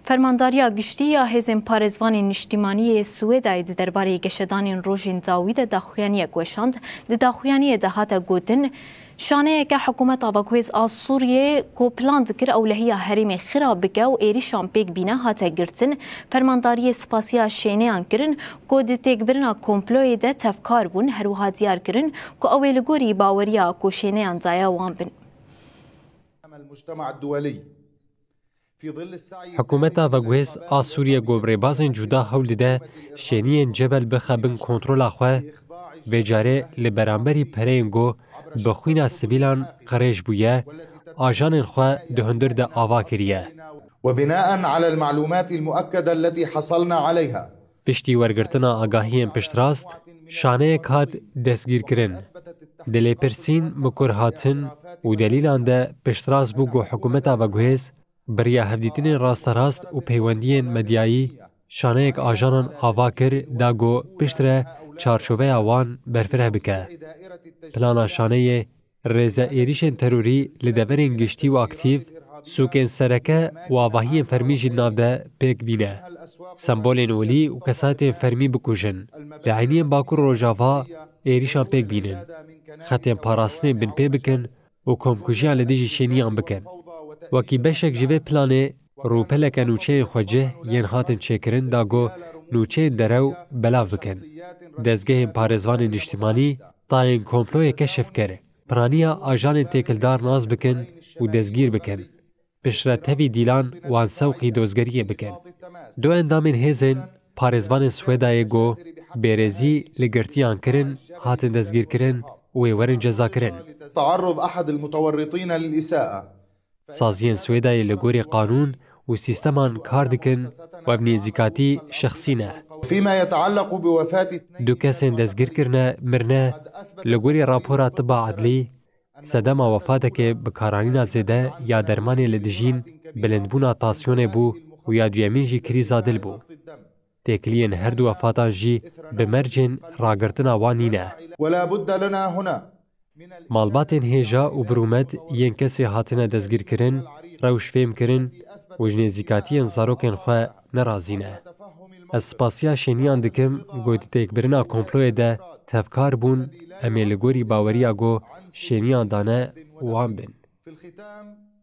فرمانداریا گشتی یا هزم پارزوانی نشتیمانی سوئدای درباره گشتدان روژین زاوید داخویانی گوشاند داخویانی دهات گودن شانه که حکومت آواگویز آ سوریه کو پلان دکر اولهی هرم خراب بگو ایری شامپیک بینا هاته گرتن فرمانداری سپاسیا شینه انکرن کو دتیک برنا کمپلوی ده تفکار بون هروها دیار کرن کو اول گوری باوریا کو شینه انزایا وان بن المجتمع الدولي حکومت آواگویز آ سوریه گوبربازن جدا حول ده شینین جبل بخبن کنترل خواه و جاره لبرانبری پرینگو بخوینا سبیلان قریش بویه آجان خواه دهندر ده آوا کریه وبناء على المعلومات المؤكدة التي حصلنا عليها پشتی ورگرتنا آگاهیم پشتراست شانه کات دستگیر کرن دلی پرسین مکر هاتن و دلیلان ده پشتراست بو گو حکومت آواگویز بریا هفدیتین راست راست و پیوندین مدیایی شانه یک آجانان آوا کر دا گو پشتره چارچوبه آوان برفره بکه. پلانا شانه رزا ایریشن تروری لدورین گشتی و اکتیو سوکن سرکه و آواهی فرمی جناب ده پیک بینه. سمبولین اولی و کسات فرمی بکوشن. دعینی باکور روژاوا ایریشان پیک بینن. خطیم پاراستنه بن پی بکن و کمکوشیان لدیجی شینیان بکن. وکی بشک جوه پلانه روپلک نوچه خوجه ین هاتن چکرن داگو نوچه درو بلاف بکن. دزگه پارزوان نشتیمانی تاین کمپلوی کشف کرد. پرانیا آجان تکلدار ناز بکن و دزگیر بکن. پشرت هفی دیلان وان سوقی دوزگریه بکن. دو اندامین هزن پارزوان سویدای گو بیرزی لگرتیان کرن هاتن دزگیر کرن و ورن جزا کرن. تعرض احد المتورطين للإساءة. سازین سویدای لگوری قانون و سیستمان کار دکن و بنیزیکاتی شخصی نه. فيما يتعلق بوفاة دو کسین دزگیر کرنه مرنه لگوری راپورا طبع عدلی سدما وفاتک بکارانینا زده یا درمانی لدجین بلندبونا تاسیون بو و یا دویمین جی کریزا دل بو. تکلین هر دو وفاتان جی بمرجن راگرتنا وانینه. ولا بد لنا هنا مالباتین هیجا و برومت ین کسی هاتنه دزگیر کرن روش فهم کرن و جنیزیکاتین زاروکن خواه نرازینه. اسپاسیا شینیان دکم گویت تیک برنا کمپلوی ده تفکار بون امیلگوری باوریا گو شینیان دانه وان بن.